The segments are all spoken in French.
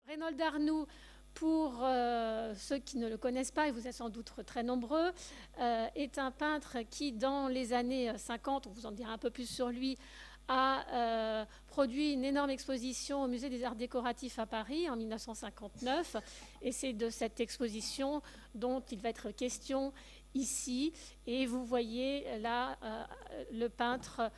Reinhold Arnoux, pour ceux qui ne le connaissent pas, et vous êtes sans doute très nombreux, est un peintre qui, dans les années 50, on vous en dira un peu plus sur lui, a produit une énorme exposition au Musée des Arts Décoratifs à Paris en 1959. Et c'est de cette exposition dont il va être question ici. Et vous voyez là le peintre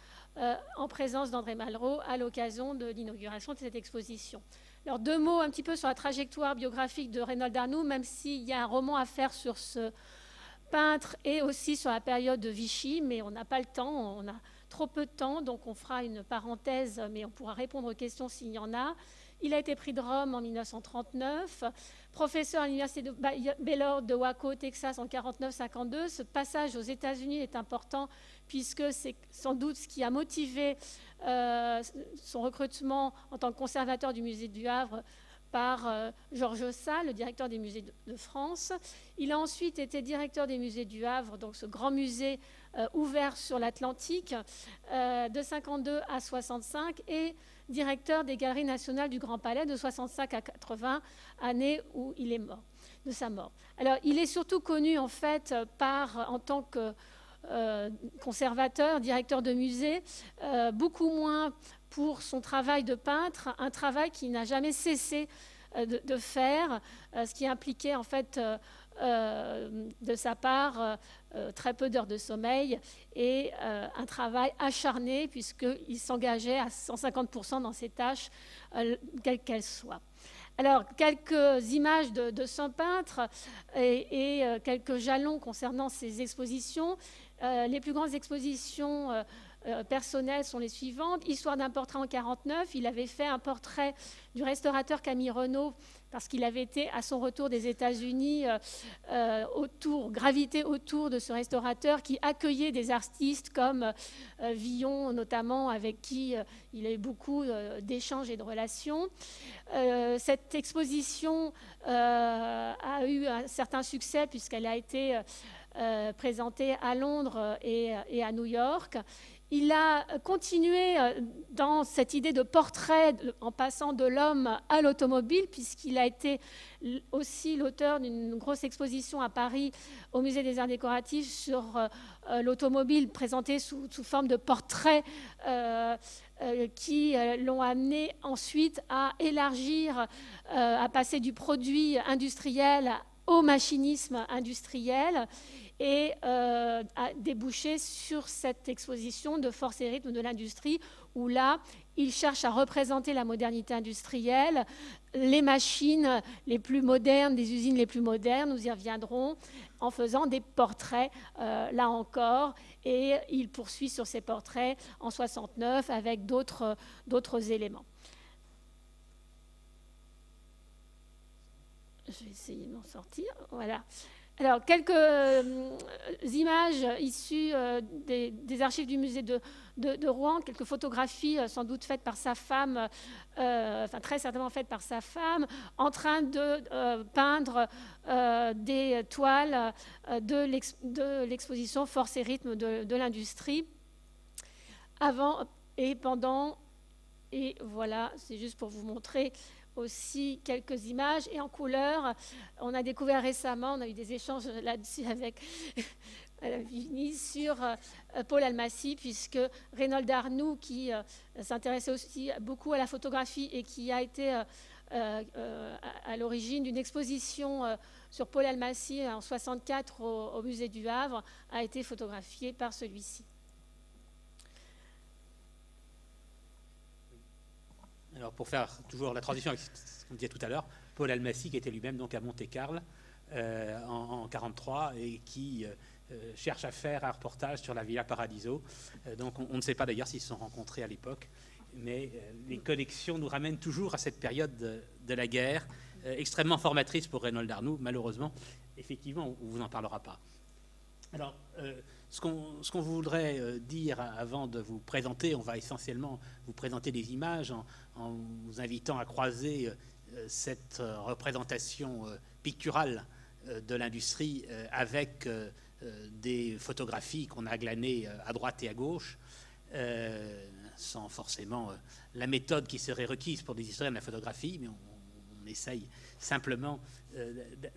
en présence d'André Malraux à l'occasion de l'inauguration de cette exposition. Alors, deux mots un petit peu sur la trajectoire biographique de Reinhold Arnoux, même s'il y a un roman à faire sur ce peintre et aussi sur la période de Vichy, mais on n'a pas le temps, on a trop peu de temps, donc on fera une parenthèse, mais on pourra répondre aux questions s'il y en a. Il a été pris de Rome en 1939, professeur à l'université de Baylor de Waco, Texas, en 1949-52. Ce passage aux États-Unis est important puisque c'est sans doute ce qui a motivé son recrutement en tant que conservateur du musée du Havre par Georges Sall, le directeur des musées de France. Il a ensuite été directeur des musées du Havre, donc ce grand musée ouvert sur l'Atlantique, de 52 à 65, et directeur des Galeries nationales du Grand Palais de 65 à 80, année où il est mort, de sa mort. Alors, il est surtout connu en fait en tant que conservateur, directeur de musée, beaucoup moins pour son travail de peintre, un travail qui n'a jamais cessé de faire, ce qui impliquait en fait de sa part très peu d'heures de sommeil et un travail acharné puisqu'il s'engageait à 150% dans ses tâches, quelles qu'elles soient. Alors, quelques images de ce peintre et quelques jalons concernant ses expositions. Les plus grandes expositions personnelles sont les suivantes. Histoire d'un portrait en 1949. Il avait fait un portrait du restaurateur Camille Renaud parce qu'il avait été à son retour des États-Unis gravité autour de ce restaurateur qui accueillait des artistes comme Villon notamment, avec qui il a eu beaucoup d'échanges et de relations. Cette exposition a eu un certain succès puisqu'elle a été présentée à Londres et à New York. Il a continué dans cette idée de portrait en passant de l'homme à l'automobile, puisqu'il a été aussi l'auteur d'une grosse exposition à Paris au Musée des Arts Décoratifs sur l'automobile, présentée sous forme de portrait qui l'ont amené ensuite à élargir, à passer du produit industriel au machinisme industriel et a débouché sur cette exposition de force et rythme de l'industrie où là, il cherche à représenter la modernité industrielle, les machines les plus modernes, des usines les plus modernes, nous y reviendrons, en faisant des portraits, là encore, et il poursuit sur ces portraits en 69 avec d'autres éléments. Je vais essayer de m'en sortir, voilà. Alors, quelques images issues des archives du musée de Rouen, quelques photographies sans doute faites par sa femme, enfin très certainement faites par sa femme, en train de peindre des toiles de l'exposition Force et rythme de l'industrie, avant et pendant, et voilà, c'est juste pour vous montrer aussi quelques images et en couleur. On a découvert récemment, on a eu des échanges là-dessus avec Virginie sur Paul Almasy, puisque Reinhold Arnoux, qui s'intéressait aussi beaucoup à la photographie et qui a été à l'origine d'une exposition sur Paul Almasy en 1964 au musée du Havre, a été photographié par celui-ci. Alors, pour faire toujours la transition avec ce qu'on disait tout à l'heure, Paul Almasy, qui était lui-même donc à Monte-Carlo en 1943 et qui cherche à faire un reportage sur la Villa Paradiso. Donc, on ne sait pas d'ailleurs s'ils se sont rencontrés à l'époque, mais les connexions nous ramènent toujours à cette période de la guerre, extrêmement formatrice pour Reinhold Arnoux. Malheureusement, effectivement, on ne vous en parlera pas. Alors, ce qu'on voudrait dire avant de vous présenter, on va essentiellement vous présenter des images en vous invitant à croiser cette représentation picturale de l'industrie avec des photographies qu'on a glanées à droite et à gauche, sans forcément la méthode qui serait requise pour des historiens de la photographie, mais on essaye simplement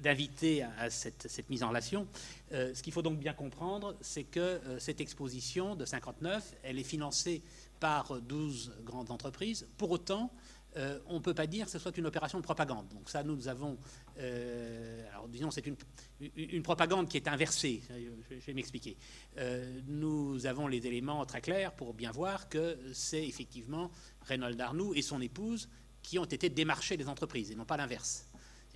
d'inviter à cette mise en relation. Ce qu'il faut donc bien comprendre, c'est que cette exposition de 59, elle est financée par 12 grandes entreprises. Pour autant, on ne peut pas dire que ce soit une opération de propagande. Donc ça, nous avons... alors disons, c'est une propagande qui est inversée. Je vais m'expliquer. Nous avons les éléments très clairs pour bien voir que c'est effectivement Reynold Arnoux et son épouse qui ont été démarchés des entreprises, et non pas l'inverse.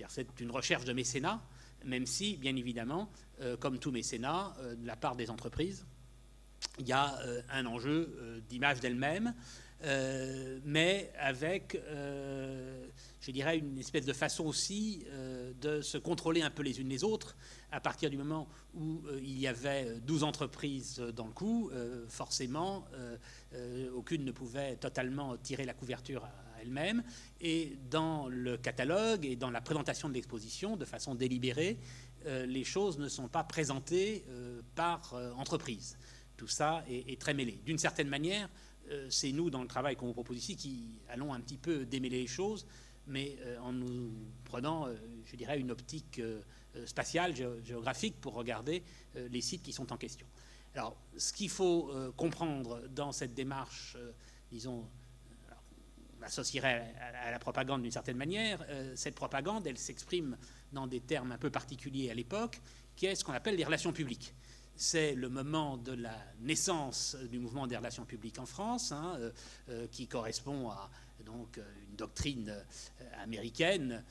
C'est une recherche de mécénat, même si, bien évidemment, comme tout mécénat, de la part des entreprises, il y a un enjeu d'image d'elle-même, mais avec, je dirais, une espèce de façon aussi de se contrôler un peu les unes les autres. À partir du moment où il y avait 12 entreprises dans le coup, forcément, aucune ne pouvait totalement tirer la couverture à elle-même. Et dans le catalogue et dans la présentation de l'exposition, de façon délibérée, les choses ne sont pas présentées par entreprise. Tout ça est très mêlé. D'une certaine manière, c'est nous, dans le travail qu'on vous propose ici, qui allons un petit peu démêler les choses, mais en nous prenant, je dirais, une optique spatiale, géographique, pour regarder les sites qui sont en question. Alors, ce qu'il faut comprendre dans cette démarche, disons, on associerait à la propagande d'une certaine manière, cette propagande, elle s'exprime dans des termes un peu particuliers à l'époque, qui est ce qu'on appelle les relations publiques. C'est le moment de la naissance du mouvement des relations publiques en France, qui correspond à donc, une doctrine américaine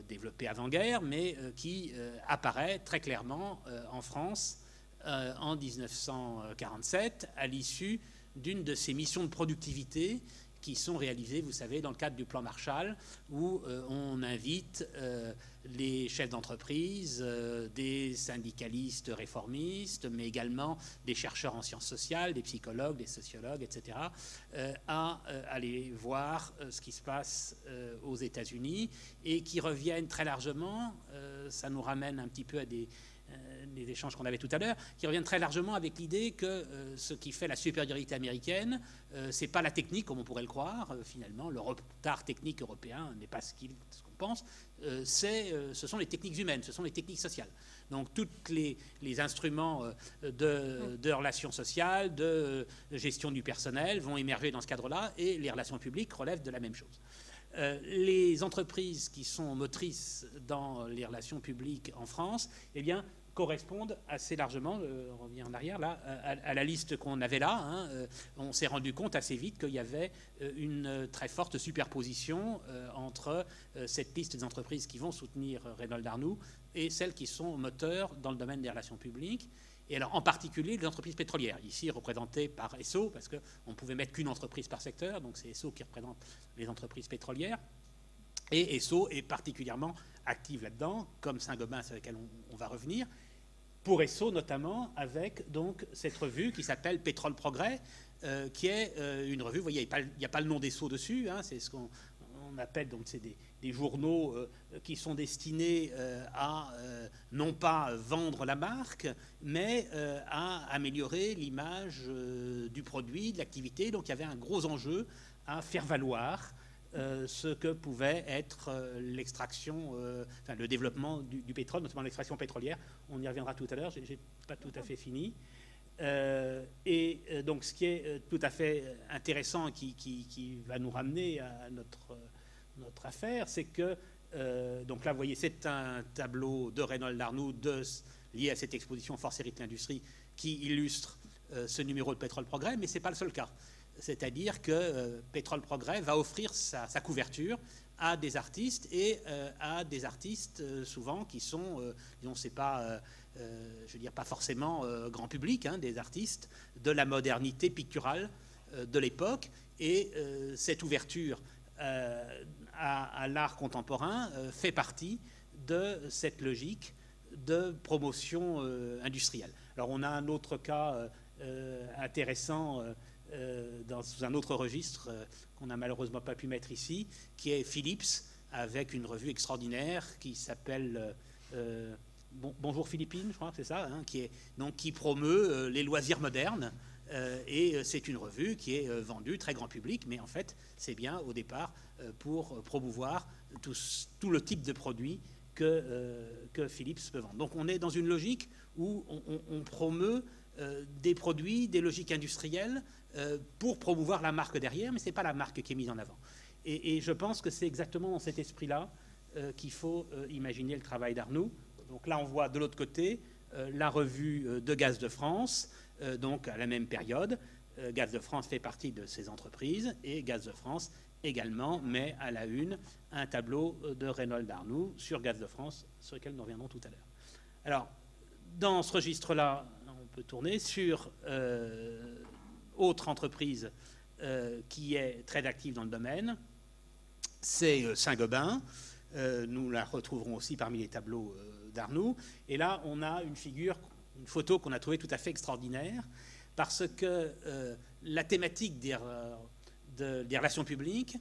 développée avant-guerre, mais qui apparaît très clairement en France en 1947, à l'issue d'une de ces missions de productivité qui sont réalisées, vous savez, dans le cadre du plan Marshall, où on invite les chefs d'entreprise, des syndicalistes réformistes, mais également des chercheurs en sciences sociales, des psychologues, des sociologues, etc., à aller voir ce qui se passe aux États-Unis et qui reviennent très largement, ça nous ramène un petit peu à des échanges qu'on avait tout à l'heure, qui reviennent très largement avec l'idée que ce qui fait la supériorité américaine, c'est pas la technique, comme on pourrait le croire, finalement, le retard technique européen n'est pas ce qu'on pense, ce sont les techniques humaines, ce sont les techniques sociales. Donc tous les instruments de relations sociales, de gestion du personnel vont émerger dans ce cadre-là, et les relations publiques relèvent de la même chose. Les entreprises qui sont motrices dans les relations publiques en France, eh bien, correspondent assez largement, on revient en arrière là, à la liste qu'on avait là. On s'est rendu compte assez vite qu'il y avait une très forte superposition entre cette liste des entreprises qui vont soutenir Reynold Arnoux et celles qui sont moteurs dans le domaine des relations publiques. Et alors, en particulier, les entreprises pétrolières, ici représentées par Esso, parce qu'on ne pouvait mettre qu'une entreprise par secteur, donc c'est Esso qui représente les entreprises pétrolières. Et Esso est particulièrement active là-dedans, comme Saint-Gobain, sur laquelle on va revenir, pour Esso notamment, avec donc cette revue qui s'appelle Pétrole Progrès, qui est une revue, vous voyez, il n'y a pas le nom d'Esso dessus, c'est ce qu'on appelle, donc c'est des journaux qui sont destinés à non pas vendre la marque, mais à améliorer l'image du produit, de l'activité. Donc il y avait un gros enjeu à faire valoir ce que pouvait être l'extraction, enfin, le développement du pétrole, notamment l'extraction pétrolière. On y reviendra tout à l'heure, j'ai pas tout à fait fini. Donc ce qui est tout à fait intéressant, qui va nous ramener à notre affaire, c'est que, donc là vous voyez, c'est un tableau de Reynold Arnoux lié à cette exposition Force Hérite l'Industrie qui illustre ce numéro de Pétrole Progrès, mais ce n'est pas le seul cas. C'est-à-dire que Pétrole Progrès va offrir sa couverture à des artistes, et à des artistes souvent qui sont, disons, c'est pas, je veux dire, pas forcément grand public, des artistes de la modernité picturale de l'époque. Et cette ouverture à l'art contemporain fait partie de cette logique de promotion industrielle. Alors on a un autre cas intéressant sous un autre registre qu'on n'a malheureusement pas pu mettre ici, qui est Philips, avec une revue extraordinaire qui s'appelle Bonjour Philippines, je crois que c'est ça, qui promeut les loisirs modernes. Et c'est une revue qui est vendue très grand public, mais en fait c'est bien au départ pour promouvoir tout le type de produits que Philips peut vendre. Donc on est dans une logique où on promeut des produits, des logiques industrielles pour promouvoir la marque derrière, mais ce n'est pas la marque qui est mise en avant. Et je pense que c'est exactement dans cet esprit-là qu'il faut imaginer le travail d'Arnoux. Donc là, on voit de l'autre côté la revue de Gaz de France, donc à la même période. Gaz de France fait partie de ces entreprises et Gaz de France également met à la une un tableau de Reynold Arnoux sur Gaz de France, sur lequel nous reviendrons tout à l'heure. Alors, dans ce registre-là, on peut tourner sur autre entreprise qui est très active dans le domaine, c'est Saint-Gobain. Nous la retrouverons aussi parmi les tableaux d'Arnoux. Et là, on a une photo qu'on a trouvée tout à fait extraordinaire, parce que la thématique des relations publiques,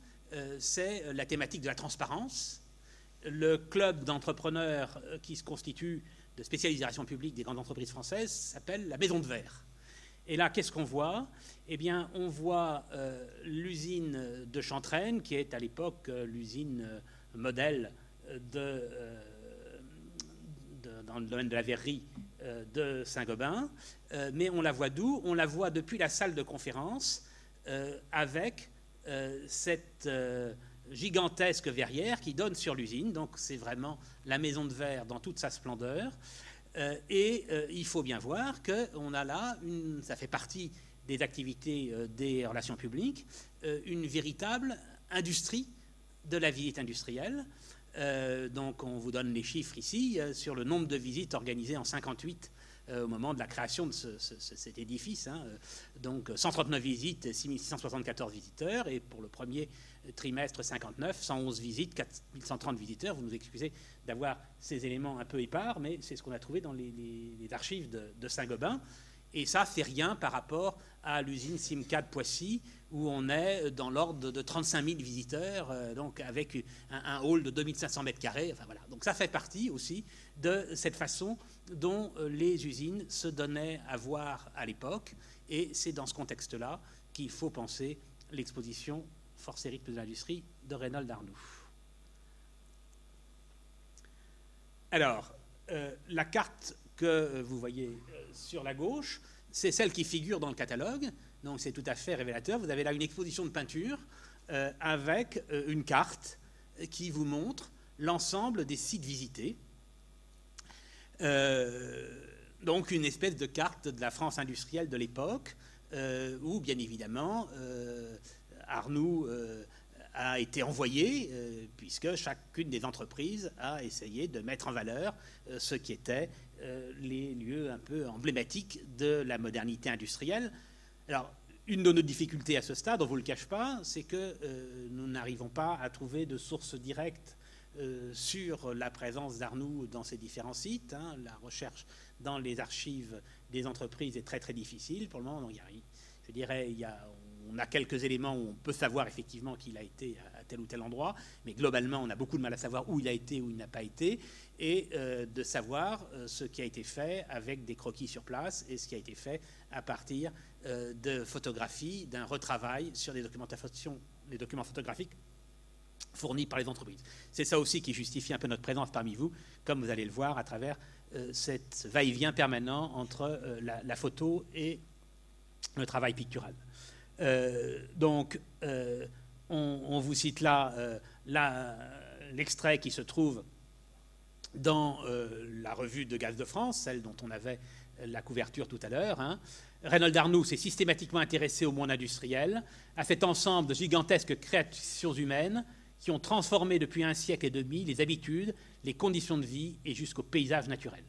c'est la thématique de la transparence. Le club d'entrepreneurs qui se constitue de spécialisation publique des grandes entreprises françaises s'appelle la Maison de Verre. Et là, qu'est-ce qu'on voit? Eh bien, on voit l'usine de Chantraine, qui est à l'époque l'usine modèle dans le domaine de la verrerie de Saint-Gobain. Mais on la voit d'où? On la voit depuis la salle de conférence avec cette gigantesque verrière qui donne sur l'usine. Donc c'est vraiment la Maison de Verre dans toute sa splendeur. Il faut bien voir qu'on a là, ça fait partie des activités des relations publiques, une véritable industrie de la visite industrielle. Donc on vous donne les chiffres ici sur le nombre de visites organisées en 1958 au moment de la création de cet édifice. Donc 139 visites, 6674 visiteurs, et pour le premier trimestre 59, 111 visites, 4130 visiteurs. Vous nous excusez d'avoir ces éléments un peu épars, mais c'est ce qu'on a trouvé dans les archives de Saint-Gobain. Et ça, c'est rien par rapport à l'usine Simca de Poissy, où on est dans l'ordre de 35 000 visiteurs, donc avec un hall de 2500 mètres carrés. Enfin, voilà. Donc ça fait partie aussi de cette façon dont les usines se donnaient à voir à l'époque. Et c'est dans ce contexte-là qu'il faut penser l'exposition Force et rythmes de l'industrie de Reynold Arnoux. Alors, la carte que vous voyez sur la gauche, c'est celle qui figure dans le catalogue, donc c'est tout à fait révélateur. Vous avez là une exposition de peinture avec une carte qui vous montre l'ensemble des sites visités. Donc une espèce de carte de la France industrielle de l'époque, où bien évidemment Arnoux a été envoyé, puisque chacune des entreprises a essayé de mettre en valeur ce qui étaient les lieux un peu emblématiques de la modernité industrielle. Alors, une de nos difficultés à ce stade, on ne vous le cache pas, c'est que nous n'arrivons pas à trouver de sources directes sur la présence d'Arnoux dans ces différents sites. La recherche dans les archives des entreprises est très très difficile. Pour le moment, je dirais, on a quelques éléments où on peut savoir effectivement qu'il a été à tel ou tel endroit, mais globalement, on a beaucoup de mal à savoir où il a été, où il n'a pas été, et de savoir ce qui a été fait avec des croquis sur place et ce qui a été fait à partir de photographies, d'un retravail sur des documents photographiques fournis par les entreprises. C'est ça aussi qui justifie un peu notre présence parmi vous, comme vous allez le voir à travers cette va-et-vient permanent entre la photo et le travail pictural. Donc, on vous cite là l'extrait qui se trouve dans la revue de Gaz de France, celle dont on avait la couverture tout à l'heure. Reynold Arnoux s'est systématiquement intéressé au monde industriel, à cet ensemble de gigantesques créations humaines qui ont transformé depuis un siècle et demi les habitudes, les conditions de vie et jusqu'au paysage naturel.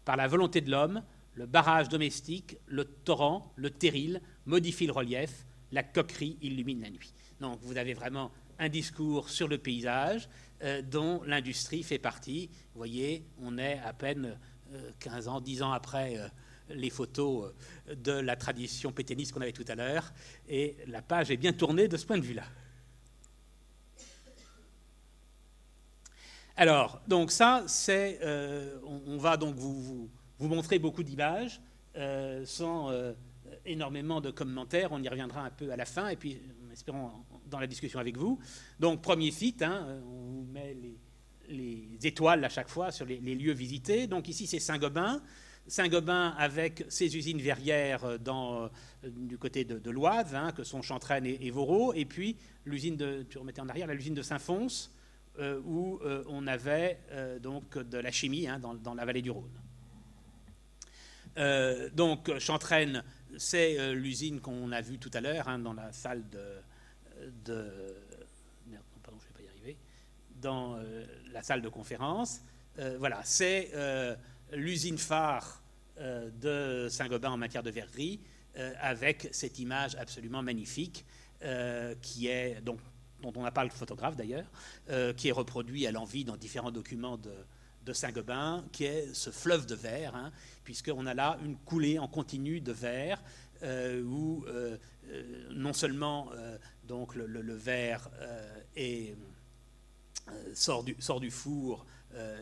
Par la volonté de l'homme, le barrage domestique, le torrent, le terril modifient le relief, la coquerie illumine la nuit. Donc vous avez vraiment un discours sur le paysage dont l'industrie fait partie. Vous voyez, on est à peine 15 ans, 10 ans après les photos de la tradition pétainiste qu'on avait tout à l'heure, et la page est bien tournée de ce point de vue-là. Alors, donc ça, c'est, on va donc vous montrer beaucoup d'images sans énormément de commentaires, on y reviendra un peu à la fin, et puis espérons dans la discussion avec vous. Donc premier site, hein, on vous met les étoiles à chaque fois sur les lieux visités. Donc ici c'est Saint-Gobain. Saint-Gobain avec ses usines verrières du côté de l'Oise, hein, que sont Chantraine et Voreau, et puis l'usine tu remettais en arrière, l'usine de Saint-Fons, où on avait donc de la chimie, hein, dans la vallée du Rhône. Donc Chantraine, c'est l'usine qu'on a vue tout à l'heure, hein, dans la salle merde, pardon, je ne vais pas y arriver. Dans la salle de conférence. Voilà, c'est l'usine phare de Saint-Gobain en matière de verrerie, avec cette image absolument magnifique qui est, dont on n'a pas le photographe d'ailleurs, qui est reproduit à l'envi dans différents documents de Saint-Gobain, qui est ce fleuve de verre, hein, puisqu'on a là une coulée en continu de verre, où non seulement donc le verre sort du four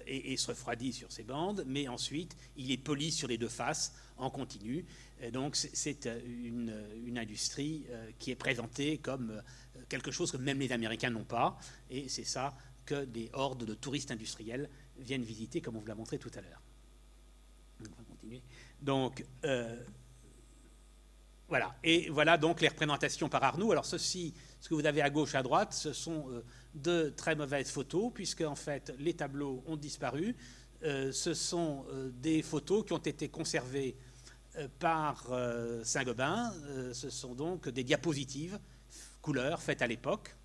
et se refroidit sur ses bandes, mais ensuite il est poli sur les deux faces en continu. Et donc c'est une industrie qui est présentée comme quelque chose que même les Américains n'ont pas, et c'est ça que des hordes de touristes industriels viennent visiter, comme on vous l'a montré tout à l'heure. On va continuer. Donc voilà, et voilà donc les représentations par Arnoux. Alors ce que vous avez à gauche, à droite, ce sont de très mauvaises photos, puisque en fait les tableaux ont disparu. Ce sont des photos qui ont été conservées par Saint-Gobain. Ce sont donc des diapositives couleurs faites à l'époque,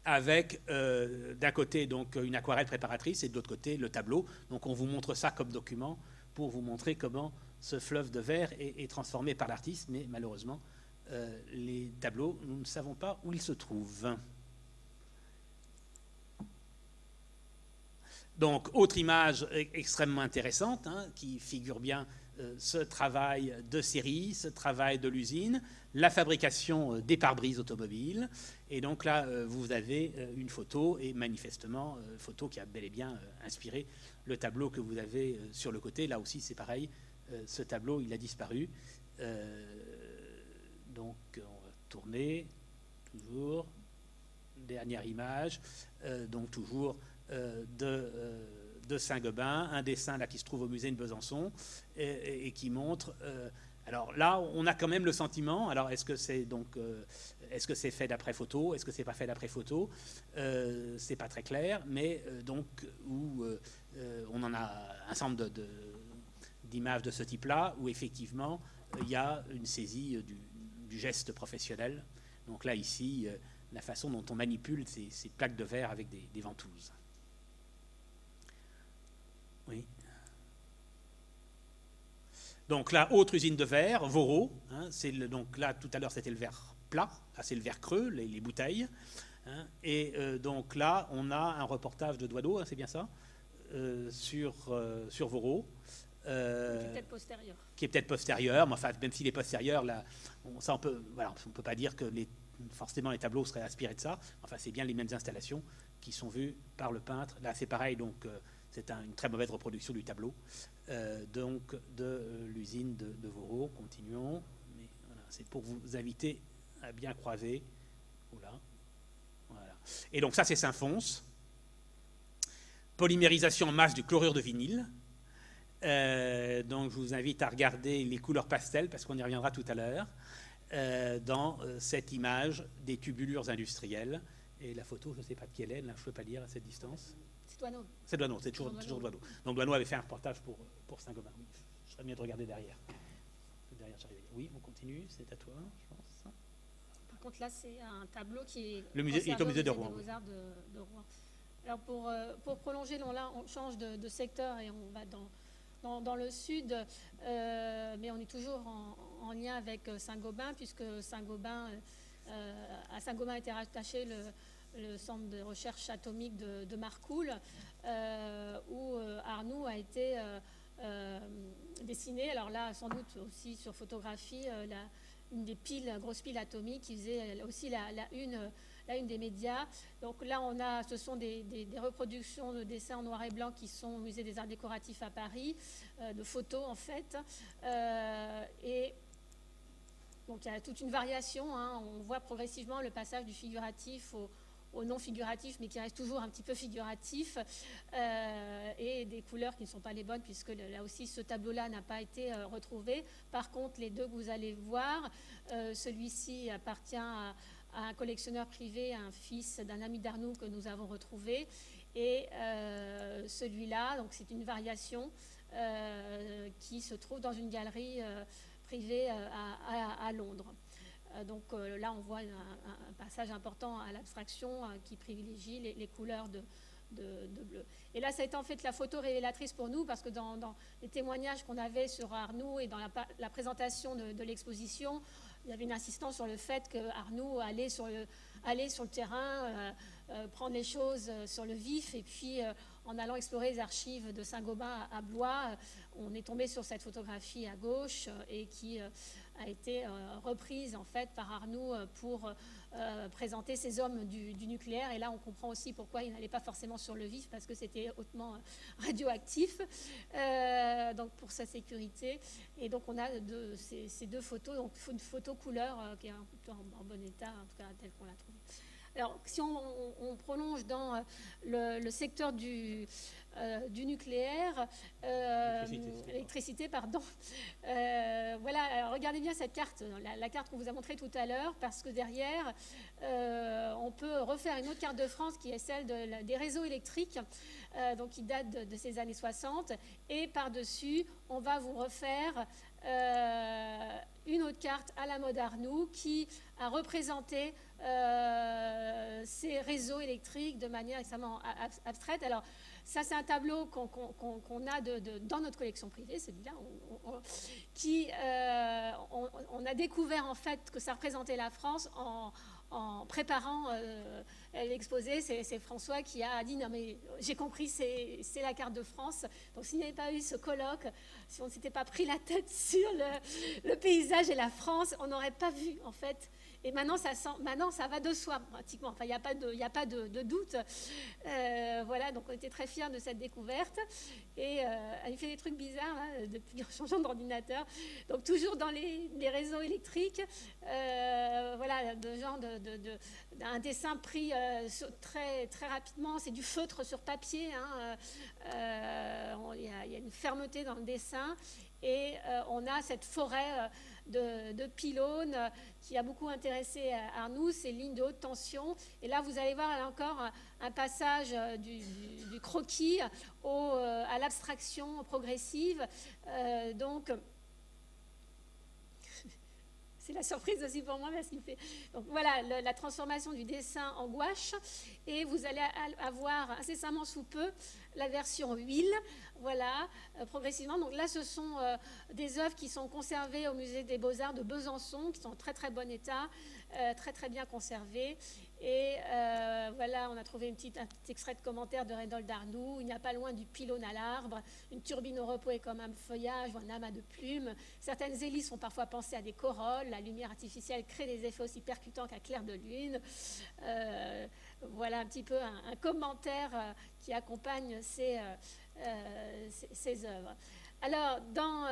avec d'un côté donc une aquarelle préparatrice et de l'autre côté le tableau. Donc on vous montre ça comme document pour vous montrer comment ce fleuve de verre est transformé par l'artiste, mais malheureusement les tableaux, nous ne savons pas où ils se trouvent. Donc, autre image extrêmement intéressante, hein, qui figure bien ce travail de série, ce travail de l'usine, la fabrication des pare-brises automobiles. Et donc là, vous avez une photo, et manifestement, photo qui a bel et bien inspiré le tableau que vous avez sur le côté. Là aussi, c'est pareil, ce tableau, il a disparu. Donc, on va tourner, toujours, dernière image, donc toujours de Saint-Gobain, un dessin là qui se trouve au musée de Besançon et qui montre. Alors là, on a quand même le sentiment. Alors est-ce que c'est donc, est-ce que c'est fait d'après photo, est-ce que c'est pas fait d'après photo, c'est pas très clair, mais donc où on en a un certain nombre d'images de ce type-là où effectivement il y a une saisie du geste professionnel. Donc là ici, la façon dont on manipule ces plaques de verre avec des ventouses. Oui. Donc là, autre usine de verre, Voreau. Hein, donc là, tout à l'heure, c'était le verre plat. Là, c'est le verre creux, les bouteilles. Hein, et donc là, on a un reportage de Doideau, hein, c'est bien ça, sur Voreau. Qui est peut-être postérieur. Qui est peut-être postérieur, mais enfin, même s'il est postérieur, là, on peut pas dire que forcément les tableaux seraient inspirés de ça. Enfin, c'est bien les mêmes installations qui sont vues par le peintre. Là, c'est pareil, donc c'est une très mauvaise reproduction du tableau, donc de l'usine de Voreau. Continuons, mais voilà, c'est pour vous inviter à bien croiser. Voilà. Et donc ça, c'est Saint-Fons. Polymérisation en masse du chlorure de vinyle. Donc je vous invite à regarder les couleurs pastel, parce qu'on y reviendra tout à l'heure, dans cette image des tubulures industrielles. Et la photo, je ne sais pas de qui elle est, là, je ne peux pas lire à cette distance. C'est Doineau. C'est Doineau, c'est toujours Doineau. Donc Doineau avait fait un reportage pour Saint-Gobain. Oui, je serais mieux de regarder derrière. Oui, on continue, c'est à toi, je pense. Par contre, là, c'est un tableau qui est est au musée de Rouen. Beaux-Arts de Rouen. Alors pour prolonger, là, on change de secteur et on va dans le sud, mais on est toujours en lien avec Saint-Gobain, puisque à Saint-Gobain était rattaché le centre de recherche atomique de Marcoule, où Arnoux a été dessiné. Alors là, sans doute aussi sur photographie, une des grosses piles atomiques qui faisait aussi la une des médias. Donc là, ce sont des reproductions de dessins en noir et blanc qui sont au musée des arts décoratifs à Paris, de photos en fait. Et Donc il y a toute une variation, hein. On voit progressivement le passage du figuratif au non figuratif, mais qui reste toujours un petit peu figuratif, et des couleurs qui ne sont pas les bonnes, puisque là aussi ce tableau-là n'a pas été retrouvé. Par contre, les deux que vous allez voir, celui-ci appartient à un collectionneur privé, un fils d'un ami d'Arnoux que nous avons retrouvé, et celui-là, donc c'est une variation qui se trouve dans une galerie privée à Londres. Donc là, on voit un passage important à l'abstraction qui privilégie les couleurs de bleu. Et là, ça a été en fait la photo révélatrice pour nous, parce que dans les témoignages qu'on avait sur Arnoux et dans la présentation de l'exposition, il y avait une insistance sur le fait que Arnoux allait sur le terrain, prendre les choses sur le vif, et puis en allant explorer les archives de Saint-Gobain à Blois, on est tombé sur cette photographie à gauche et qui a été reprise en fait par Arnoux pour présenter ces hommes du nucléaire. Et là, on comprend aussi pourquoi il n'allait pas forcément sur le vif, parce que c'était hautement radioactif, donc pour sa sécurité. Et donc on a ces deux photos, donc une photo couleur qui est plutôt en bon état, en tout cas telle qu'on l'a trouvée. Alors, si on prolonge dans le secteur du nucléaire, l'électricité, pardon. Voilà, regardez bien cette carte, la carte qu'on vous a montrée tout à l'heure, parce que derrière, on peut refaire une autre carte de France qui est celle des réseaux électriques, donc qui date de ces années 60. Et par-dessus, on va vous refaire une autre carte à la mode Arnoux qui a représenté ces réseaux électriques de manière extrêmement abstraite. Alors, ça, c'est un tableau qu'on a dans notre collection privée, celui-là, on a découvert en fait que ça représentait la France en préparant l'exposé. C'est François qui a dit « Non mais j'ai compris, c'est la carte de France ». Donc s'il n'y avait pas eu ce colloque, si on ne s'était pas pris la tête sur le paysage et la France, on n'aurait pas vu en fait. Et maintenant, ça va de soi, pratiquement. Enfin, il n'y a pas de doute. Voilà, donc on était très fiers de cette découverte. Et elle fait des trucs bizarres, là, depuis en changeant d'ordinateur. Donc, toujours dans les réseaux électriques, voilà, un dessin pris très, très rapidement. C'est du feutre sur papier. Hein. Il y a une fermeté dans le dessin. Et on a cette forêt de pylônes qui a beaucoup intéressé Arnoux, ces lignes de haute tension. Et là, vous allez voir là encore un passage du croquis à l'abstraction progressive. Donc, c'est la surprise aussi pour moi, parce qu'il fait... Donc voilà, la transformation du dessin en gouache. Et vous allez avoir incessamment sous peu la version huile, voilà, progressivement. Donc là, ce sont des œuvres qui sont conservées au musée des Beaux-Arts de Besançon, qui sont en très très bon état, très très bien conservées. Et voilà, on a trouvé un petit extrait de commentaire de Reynold Arnoux. Il n'y a pas loin du pylône à l'arbre. Une turbine au repos est comme un feuillage ou un amas de plumes. Certaines hélices font parfois penser à des corolles. La lumière artificielle crée des effets aussi percutants qu'un clair de lune. Voilà un petit peu un commentaire qui accompagne ces œuvres. Alors, dans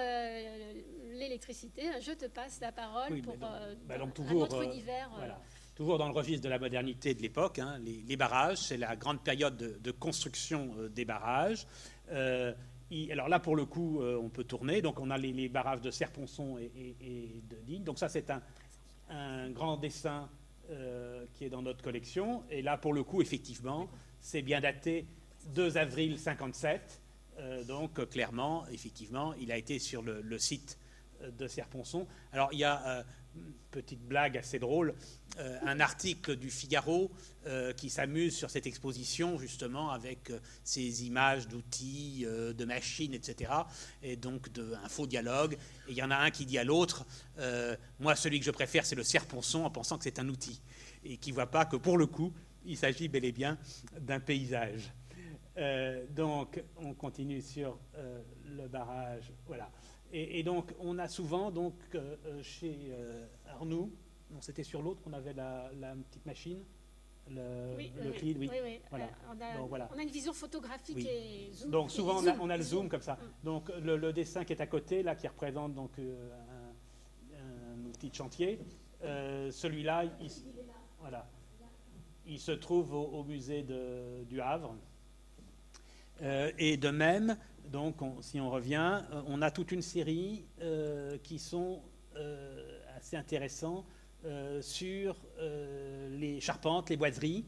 l'électricité, je te passe la parole pour toujours, un autre univers. Voilà. Toujours dans le registre de la modernité de l'époque, hein, les barrages, c'est la grande période de construction des barrages. Alors là, pour le coup, on peut tourner. Donc, on a les barrages de Serre-Ponçon et de Digne. Donc ça, c'est un grand dessin qui est dans notre collection. Et là, pour le coup, effectivement, c'est bien daté 2 avril 57. Donc, clairement, effectivement, il a été sur le site de Serre-Ponçon. Alors, il y a une petite blague assez drôle, un article du Figaro qui s'amuse sur cette exposition, justement, avec ces images d'outils, de machines, etc. Et donc, un faux dialogue. Et il y en a un qui dit à l'autre, moi, celui que je préfère, c'est le Serre-Ponçon, en pensant que c'est un outil. Et qui ne voit pas que, pour le coup, il s'agit bel et bien d'un paysage. Donc, on continue sur le barrage. Voilà. Et donc, on a souvent, donc, chez Arnoux, c'était sur l'autre qu'on avait la petite machine, le fil, oui. Voilà. On a une vision photographique et zoom. Donc, souvent, on a le zoom comme ça. Donc, le dessin qui est à côté, là, qui représente donc un outil outils de chantier. Celui-là, voilà, il se trouve au musée du Havre. Et de même, donc, si on revient, on a toute une série qui sont assez intéressants sur les charpentes, les boiseries.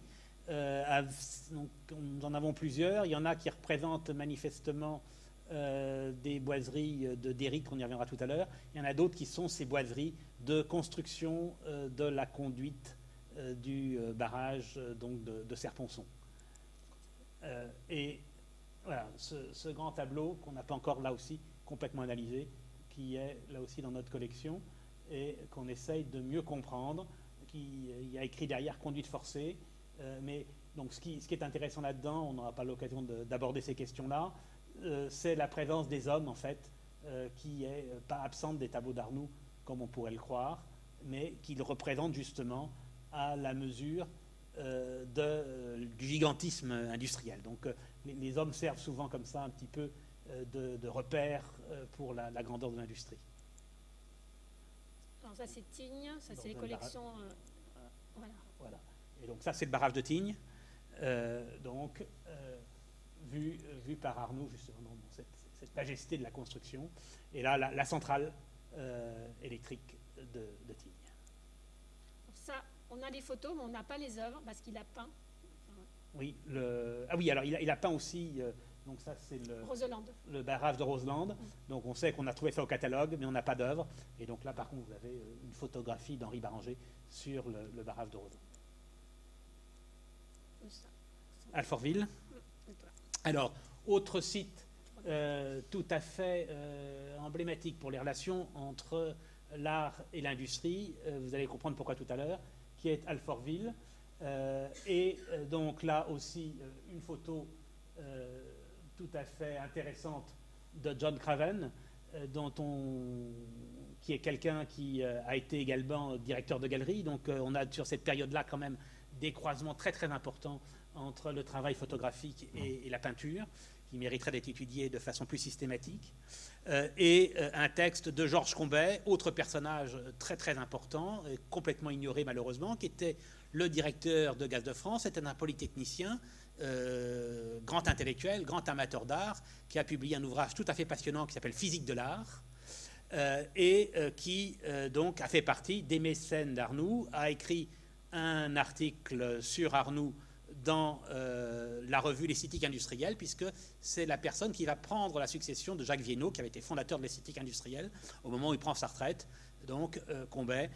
Donc, nous en avons plusieurs. Il y en a qui représentent manifestement des boiseries de Déric, on y reviendra tout à l'heure. Il y en a d'autres qui sont ces boiseries de construction de la conduite du barrage donc de Serponçon. Et voilà, ce grand tableau qu'on n'a pas encore là aussi complètement analysé, qui est là aussi dans notre collection et qu'on essaye de mieux comprendre, il y a écrit derrière conduite forcée, mais donc ce qui est intéressant là-dedans, on n'aura pas l'occasion d'aborder ces questions-là, c'est la présence des hommes en fait, qui est pas absente des tableaux d'Arnoux comme on pourrait le croire, mais qui le représente justement à la mesure du gigantisme industriel. Donc les hommes servent souvent comme ça un petit peu de repère pour la grandeur de l'industrie. Alors ça c'est Tignes, ça c'est les collections... Voilà. Et donc ça c'est le barrage de Tignes, vu par Arnoux justement, dans cette majesté de la construction. Et là la centrale électrique de Tignes. Ça, on a les photos, mais on n'a pas les œuvres parce qu'il a peint. Oui, alors il a peint aussi, donc ça c'est le barrage de Roselande. Donc on sait qu'on a trouvé ça au catalogue, mais on n'a pas d'œuvre. Et donc là par contre vous avez une photographie d'Henri Baranger sur le barrage de Roselande. Alfortville. Alors, autre site tout à fait emblématique pour les relations entre l'art et l'industrie, vous allez comprendre pourquoi tout à l'heure, qui est Alfortville. Donc là aussi, une photo tout à fait intéressante de John Craven, qui est quelqu'un qui a été également directeur de galerie. Donc on a sur cette période-là quand même des croisements très très importants entre le travail photographique et la peinture, qui mériterait d'être étudié de façon plus systématique. Un texte de Georges Combet, autre personnage très très important, complètement ignoré malheureusement, qui était le directeur de Gaz de France, c'était un polytechnicien, grand intellectuel, grand amateur d'art, qui a publié un ouvrage tout à fait passionnant qui s'appelle Physique de l'art, qui donc a fait partie des mécènes d'Arnoux, a écrit un article sur Arnoux dans la revue L'Esthétique industrielle, puisque c'est la personne qui va prendre la succession de Jacques Viennot, qui avait été fondateur de l'Esthétique industrielle, au moment où il prend sa retraite. Donc Combet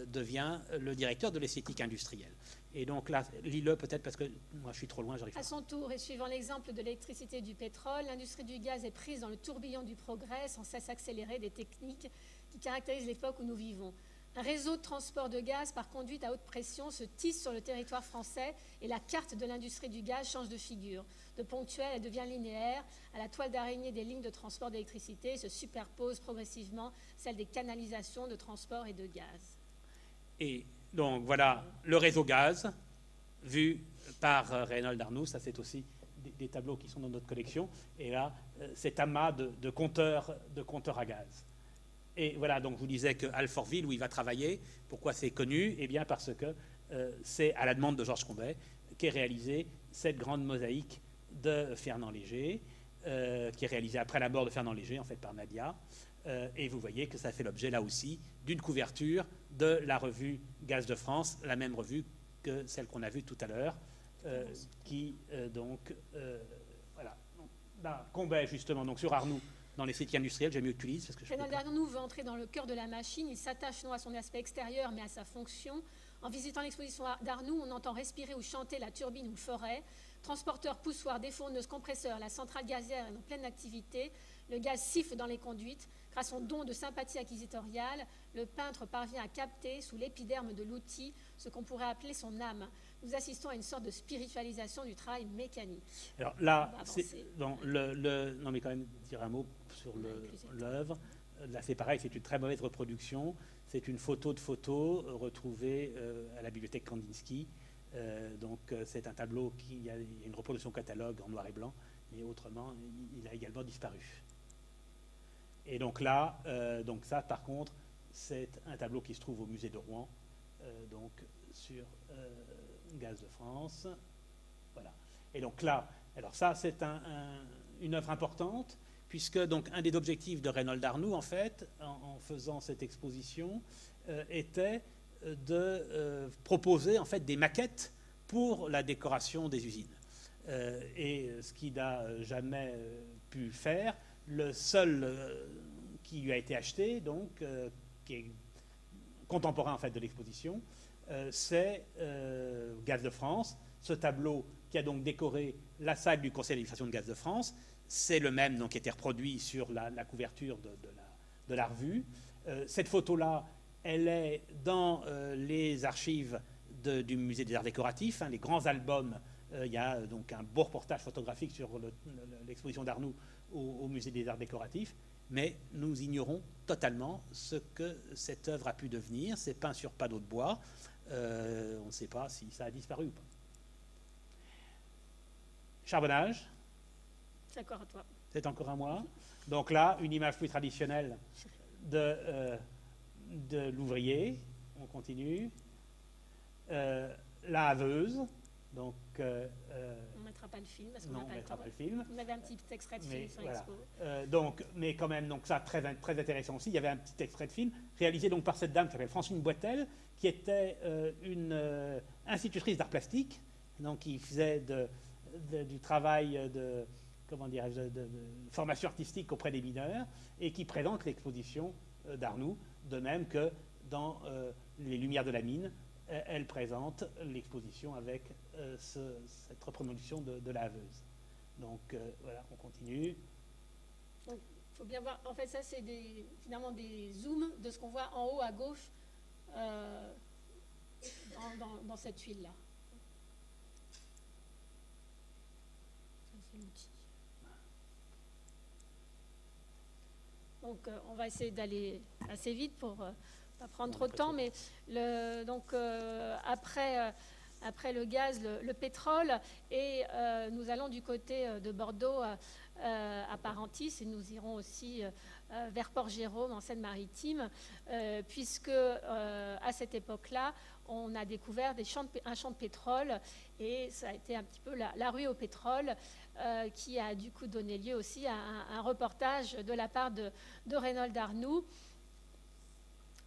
devient le directeur de l'Esthétique industrielle. Et donc là, lis-le peut-être parce que moi je suis trop loin, j'arrive pas. À son tour, et suivant l'exemple de l'électricité et du pétrole, l'industrie du gaz est prise dans le tourbillon du progrès sans cesse accéléré des techniques qui caractérisent l'époque où nous vivons. Un réseau de transport de gaz par conduite à haute pression se tisse sur le territoire français et la carte de l'industrie du gaz change de figure. De ponctuelle, elle devient linéaire. À la toile d'araignée des lignes de transport d'électricité se superpose progressivement celle des canalisations de transport et de gaz. Et donc voilà le réseau gaz vu par Reinhold Arnoux. Ça c'est aussi des tableaux qui sont dans notre collection. Et là, cet amas de compteurs à gaz. Et voilà, donc je vous disais que Alfortville, où il va travailler, pourquoi c'est connu? Eh bien parce que c'est à la demande de Georges Combet qu'est réalisée cette grande mosaïque de Fernand Léger, qui est réalisée après la mort de Fernand Léger, en fait par Nadia. Et vous voyez que ça fait l'objet là aussi d'une couverture de la revue Gaz de France, la même revue que celle qu'on a vue tout à l'heure, voilà. Donc, là, Combet justement, donc sur Arnoux, dans l'esthétique industrielle, j'aime mieux que tu lises. Reinhold Arnoux veut entrer dans le cœur de la machine. Il s'attache non à son aspect extérieur, mais à sa fonction. En visitant l'exposition d'Arnoux, on entend respirer ou chanter la turbine ou le forêt. Transporteur, poussoir, défourneuse, compresseur, la centrale gazière est en pleine activité. Le gaz siffle dans les conduites. Grâce à son don de sympathie acquisitoriale, le peintre parvient à capter, sous l'épiderme de l'outil, ce qu'on pourrait appeler son âme. Nous assistons à une sorte de spiritualisation du travail mécanique. Alors là, non mais quand même dire un mot sur l'œuvre. Là, c'est pareil, c'est une très mauvaise reproduction. C'est une photo de photo retrouvée à la bibliothèque Kandinsky. C'est un tableau il y a une reproduction catalogue en noir et blanc, mais autrement, il a également disparu. Et donc là, ça par contre, c'est un tableau qui se trouve au musée de Rouen, donc sur Gaz de France. Voilà. Et donc là, alors ça, c'est une œuvre importante, puisque donc un des objectifs de Reynold Arnoux, en fait, en faisant cette exposition, était de proposer en fait des maquettes pour la décoration des usines. Et ce qu'il n'a jamais pu faire, le seul qui lui a été acheté, donc qui est contemporain en fait de l'exposition, c'est Gaz de France. Ce tableau qui a donc décoré la salle du conseil d'administration de Gaz de France, c'est le même donc, qui était reproduit sur la couverture de la revue. Cette photo-là, elle est dans les archives du musée des arts décoratifs, hein, les grands albums. Il y a donc un beau reportage photographique sur l'exposition d'Arnoux au musée des arts décoratifs, mais nous ignorons totalement ce que cette œuvre a pu devenir. C'est peint sur panneau de bois. On ne sait pas si ça a disparu ou pas. Charbonnage. C'est encore à toi. C'est encore à moi. Donc là, une image plus traditionnelle de l'ouvrier. On continue. La haveuse. Donc, on ne mettra pas le film parce qu'on n'a pas le film. On avait un petit extrait de film sur voilà. Expo. Mais quand même, donc ça très, très intéressant aussi. Il y avait un petit extrait de film réalisé donc par cette dame qui s'appelle Francine Boitel, qui était une institutrice d'art plastique, donc qui faisait du travail de formation artistique auprès des mineurs et qui présente l'exposition d'Arnoux, de même que dans Les Lumières de la mine, elle présente l'exposition avec cette reproduction de la haveuse. Donc voilà, on continue. Donc, il faut bien voir, en fait ça c'est finalement des zooms de ce qu'on voit en haut à gauche dans cette huile-là. Ça c'est l'outil. Donc on va essayer d'aller assez vite pour pas prendre trop de temps, mais après le gaz, le pétrole, et nous allons du côté de Bordeaux à Parentis, et nous irons aussi vers Port-Jérôme en Seine-Maritime, puisque à cette époque-là, on a découvert un champ de pétrole, et ça a été un petit peu la ruée au pétrole qui a du coup donné lieu aussi à un reportage de la part de Reynold Arnoux,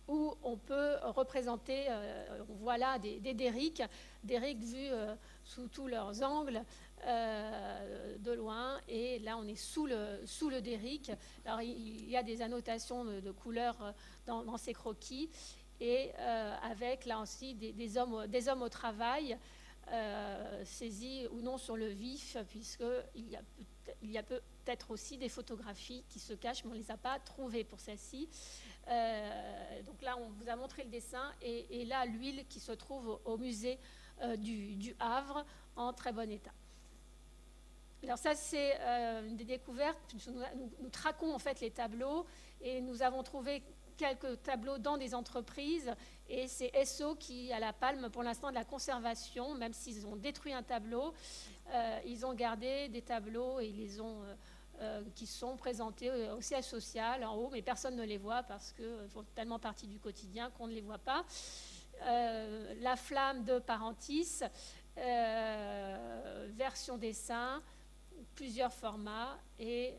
où on peut représenter, on voit là des derricks vus sous tous leurs angles de loin, et là on est sous le derrick. Alors il y a des annotations de couleurs dans ces croquis, et avec là aussi des hommes au travail, saisis ou non sur le vif, puisqu'il y a peut-être aussi des photographies qui se cachent, mais on ne les a pas trouvées pour celle-ci. Donc là, on vous a montré le dessin, et là, l'huile qui se trouve au musée du Havre, en très bon état. Alors ça, c'est une des découvertes. Nous traquons en fait les tableaux, et nous avons trouvé quelques tableaux dans des entreprises, et c'est Esso qui a la palme pour l'instant de la conservation. Même s'ils ont détruit un tableau, ils ont gardé des tableaux, et ils les ont qui sont présentés au siège social en haut, mais personne ne les voit parce qu'ils font tellement partie du quotidien qu'on ne les voit pas. La flamme de Parentis, version dessin, plusieurs formats, et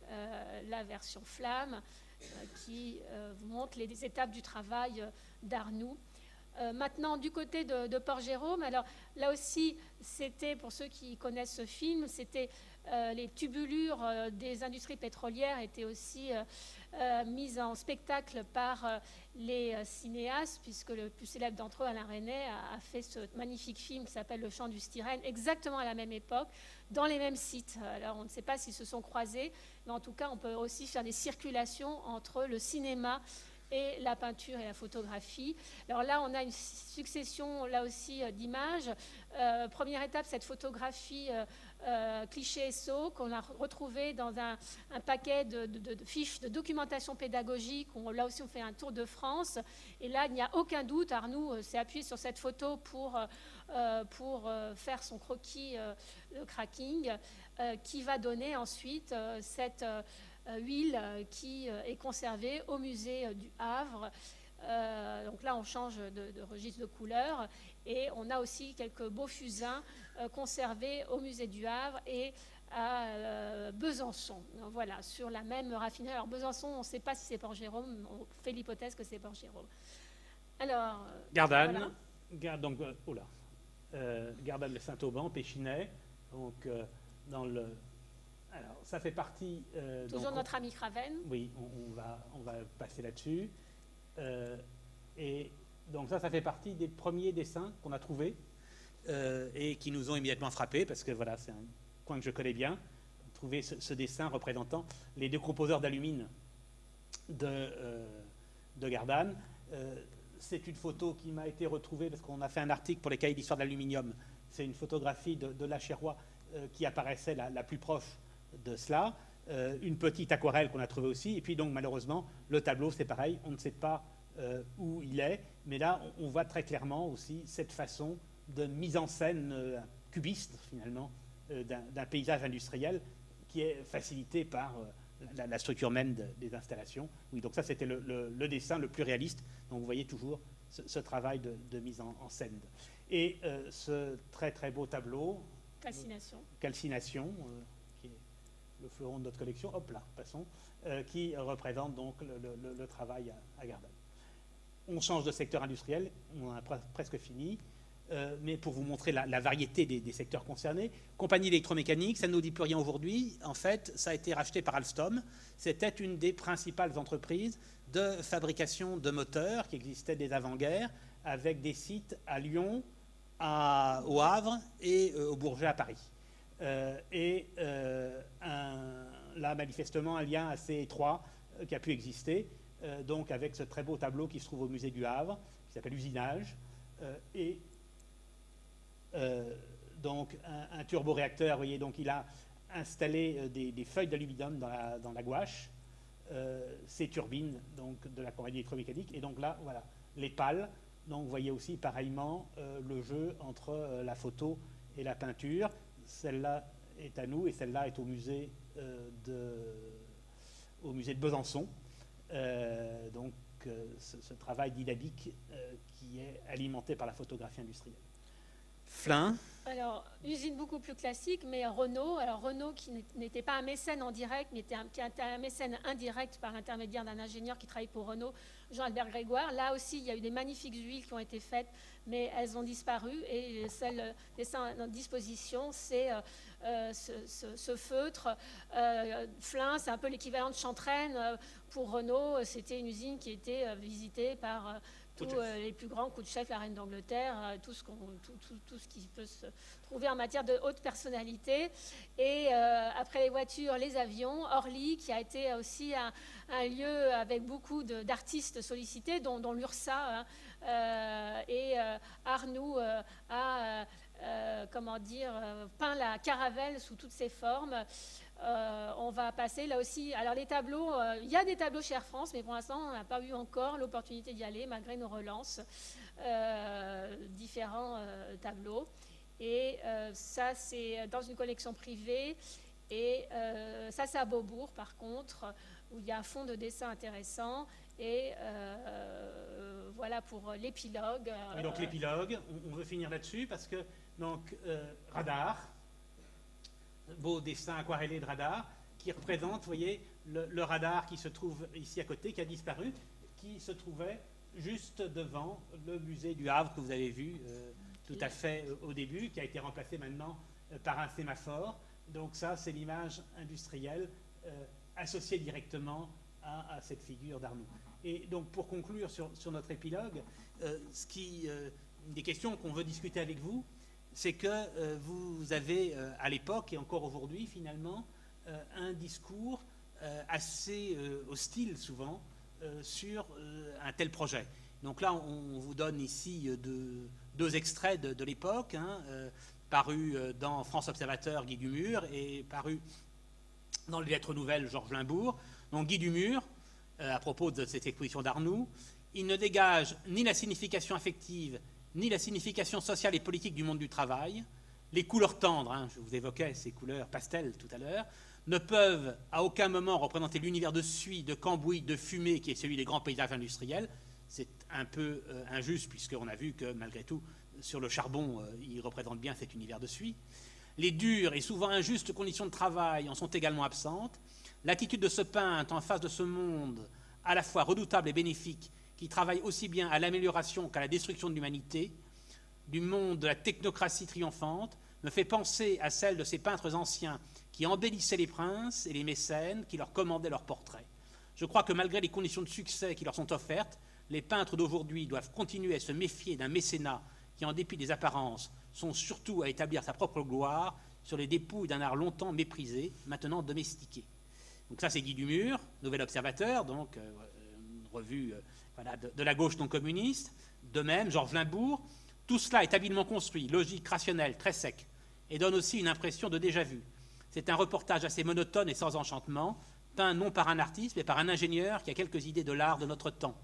la version flamme qui vous montre les étapes du travail d'Arnoux. Maintenant, du côté de Port-Jérôme, alors là aussi, c'était, pour ceux qui connaissent ce film, c'était les tubulures des industries pétrolières étaient aussi mises en spectacle par les cinéastes, puisque le plus célèbre d'entre eux, Alain Resnais, a fait ce magnifique film qui s'appelle Le Chant du Styrène, exactement à la même époque, dans les mêmes sites. Alors on ne sait pas s'ils se sont croisés, mais en tout cas, on peut aussi faire des circulations entre le cinéma et la peinture et la photographie. Alors là, on a une succession, là aussi, d'images. Première étape, cette photographie cliché Esso qu'on a retrouvée dans un paquet de fiches de documentation pédagogique. Là aussi, on fait un tour de France. Et là, il n'y a aucun doute, Arnoux s'est appuyé sur cette photo pour faire son croquis, le cracking, qui va donner ensuite cette huile qui est conservée au musée du Havre, Donc là, on change de registre de couleur. Et on a aussi quelques beaux fusains conservés au musée du Havre et à Besançon. Donc voilà, sur la même raffinerie. Alors Besançon, on ne sait pas si c'est Port-Jérôme, on fait l'hypothèse que c'est Port-Jérôme. Alors, Gardanne, donc, Gardanne, le Saint-Auban, Péchinet, donc dans le... Alors, ça fait partie... toujours donc, notre ami Craven. Oui, on va passer là-dessus. Et donc ça fait partie des premiers dessins qu'on a trouvés et qui nous ont immédiatement frappés, parce que voilà, c'est un coin que je connais bien. Trouver ce dessin représentant les décomposeurs d'alumine de Gardanne. C'est une photo qui m'a été retrouvée parce qu'on a fait un article pour les cahiers d'histoire de l'aluminium. C'est une photographie de la Chérois qui apparaissait la plus proche de cela. Une petite aquarelle qu'on a trouvée aussi. Et puis donc malheureusement, le tableau, c'est pareil, on ne sait pas où il est. Mais là, on voit très clairement aussi cette façon de mise en scène cubiste, finalement, d'un paysage industriel qui est facilité par la structure même des installations. Oui, donc ça, c'était le dessin le plus réaliste. Donc vous voyez toujours ce travail de mise en scène. Et ce très très beau tableau, Calcination, qui est le fleuron de notre collection, hop là, passons, qui représente donc le travail à Gardanne. On change de secteur industriel, on a presque fini. Mais pour vous montrer la variété des secteurs concernés. Compagnie électromécanique, ça ne nous dit plus rien aujourd'hui. En fait, ça a été racheté par Alstom. C'était une des principales entreprises de fabrication de moteurs qui existaient dès avant-guerre, avec des sites à Lyon, au Havre et au Bourget à Paris. Là, manifestement, un lien assez étroit qui a pu exister, donc avec ce très beau tableau qui se trouve au musée du Havre, qui s'appelle Usinage, donc un turboréacteur, vous voyez, donc il a installé des feuilles d'aluminium dans la gouache, ces turbines donc, de la compagnie électromécanique, et donc là, voilà, les pales. Donc vous voyez aussi pareillement le jeu entre la photo et la peinture. Celle-là est à nous et celle-là est au musée de Besançon. Donc ce travail dynamique qui est alimenté par la photographie industrielle. Flin. Alors, usine beaucoup plus classique, mais Renault. Alors, Renault qui n'était pas un mécène en direct, mais qui était un mécène indirect par l'intermédiaire d'un ingénieur qui travaille pour Renault, Jean-Albert Grégoire. Là aussi, il y a eu des magnifiques huiles qui ont été faites, mais elles ont disparu. Et celle dessin en disposition, c'est ce feutre. Flin, c'est un peu l'équivalent de Chantraine pour Renault. C'était une usine qui était visitée par... les plus grands coups de chef, la reine d'Angleterre, tout ce qui peut se trouver en matière de haute personnalité. Et après les voitures, les avions, Orly, qui a été aussi un lieu avec beaucoup d'artistes sollicités, dont l'URSA, et Arnoux a peint la caravelle sous toutes ses formes. On va passer là aussi. Alors les tableaux, il y a des tableaux chez Air France, mais pour l'instant on n'a pas eu encore l'opportunité d'y aller malgré nos relances. Différents tableaux. Et ça c'est dans une collection privée. Et ça c'est à Beaubourg par contre, où il y a un fond de dessin intéressant. Et voilà pour l'épilogue. Et donc l'épilogue, on veut finir là-dessus parce que donc radar. Beau dessin aquarellé de radar qui représente, vous voyez, le radar qui se trouve ici à côté, qui a disparu, qui se trouvait juste devant le musée du Havre que vous avez vu tout à fait au début, qui a été remplacé maintenant par un sémaphore. Donc ça, c'est l'image industrielle associée directement à cette figure d'Arnoux. Et donc pour conclure sur notre épilogue, une des questions qu'on veut discuter avec vous, c'est que vous avez, à l'époque et encore aujourd'hui deux un discours assez hostile souvent sur un tel projet. Donc là, on vous donne ici deux extraits de l'époque, parus dans France Observateur, Guy Dumur, et parus dans les Lettres Nouvelles, Georges Limbourg. Donc Guy Dumur, à propos de cette exposition d'Arnoux, il ne dégage ni la signification affective ni la signification sociale et politique du monde du travail. Les couleurs tendres, je vous évoquais ces couleurs pastel tout à l'heure, ne peuvent à aucun moment représenter l'univers de suie, de cambouis, de fumée qui est celui des grands paysages industriels. c'est un peu injuste, puisqu'on a vu que malgré tout, sur le charbon, il représente bien cet univers de suie. Les dures et souvent injustes conditions de travail en sont également absentes. L'attitude de ce peintre en face de ce monde, à la fois redoutable et bénéfique, qui travaille aussi bien à l'amélioration qu'à la destruction de l'humanité, du monde de la technocratie triomphante, me fait penser à celle de ces peintres anciens qui embellissaient les princes et les mécènes qui leur commandaient leurs portraits. Je crois que malgré les conditions de succès qui leur sont offertes, les peintres d'aujourd'hui doivent continuer à se méfier d'un mécénat qui, en dépit des apparences, sont surtout à établir sa propre gloire sur les dépouilles d'un art longtemps méprisé, maintenant domestiqué. Donc ça, c'est Guy Dumur, Nouvel Observateur, donc une revue voilà, de la gauche non communiste. De même, Georges Limbourg. Tout cela est habilement construit, logique, rationnel, très sec, et donne aussi une impression de déjà-vu. C'est un reportage assez monotone et sans enchantement, peint non par un artiste, mais par un ingénieur qui a quelques idées de l'art de notre temps.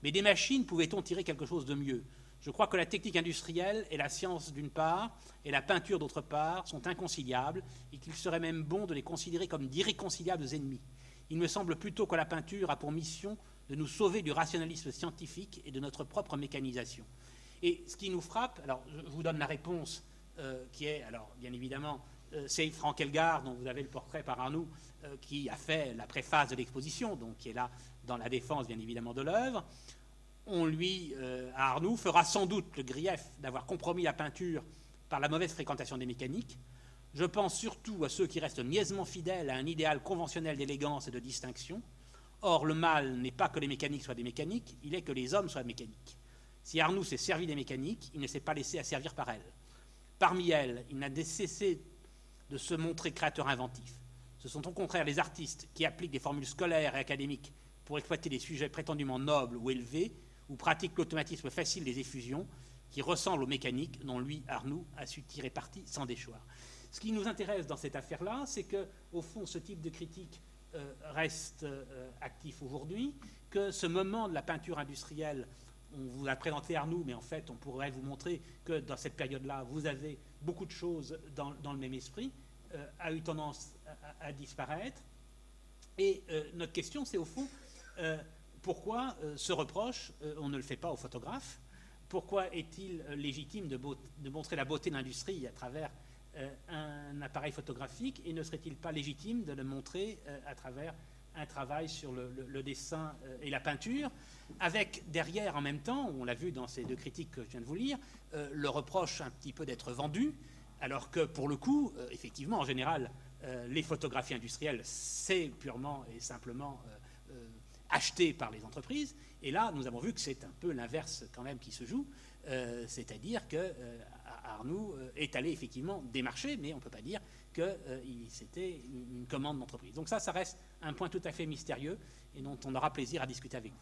Mais des machines, pouvait-on tirer quelque chose de mieux? Je crois que la technique industrielle et la science d'une part, et la peinture d'autre part, sont inconciliables, et qu'il serait même bon de les considérer comme d'irréconciliables ennemis. Il me semble plutôt que la peinture a pour mission de nous sauver du rationalisme scientifique et de notre propre mécanisation. Et ce qui nous frappe, alors je vous donne la réponse qui est, alors bien évidemment, c'est Franck Elgar, dont vous avez le portrait par Arnoux, qui a fait la préface de l'exposition, donc qui est là dans la défense bien évidemment de l'œuvre. On lui, à Arnoux, fera sans doute le grief d'avoir compromis la peinture par la mauvaise fréquentation des mécaniques. Je pense surtout à ceux qui restent niaisement fidèles à un idéal conventionnel d'élégance et de distinction. Or, le mal n'est pas que les mécaniques soient des mécaniques, il est que les hommes soient mécaniques. Si Arnoux s'est servi des mécaniques, il ne s'est pas laissé asservir par elles. Parmi elles, il n'a cessé de se montrer créateur inventif. Ce sont au contraire les artistes qui appliquent des formules scolaires et académiques pour exploiter des sujets prétendument nobles ou élevés, ou pratiquent l'automatisme facile des effusions, qui ressemblent aux mécaniques dont lui, Arnoux, a su tirer parti sans déchoir. Ce qui nous intéresse dans cette affaire-là, c'est qu'au fond, ce type de critique reste actif aujourd'hui, que ce moment de la peinture industrielle, on vous a présenté Arnoux, mais en fait, on pourrait vous montrer que dans cette période-là, vous avez beaucoup de choses dans le même esprit, a eu tendance à disparaître. Et notre question, c'est au fond, pourquoi ce reproche, on ne le fait pas aux photographes? Pourquoi est-il légitime de montrer la beauté de l'industrie à travers un appareil photographique, et ne serait-il pas légitime de le montrer à travers un travail sur le dessin et la peinture, avec derrière en même temps, on l'a vu dans ces deux critiques que je viens de vous lire, le reproche un petit peu d'être vendu, alors que pour le coup, effectivement, en général, les photographies industrielles, c'est purement et simplement acheté par les entreprises, et là, nous avons vu que c'est un peu l'inverse quand même qui se joue, c'est-à-dire que Arnoux est allé effectivement démarcher, mais on ne peut pas dire que c'était une commande d'entreprise. Donc ça reste un point tout à fait mystérieux et dont on aura plaisir à discuter avec vous.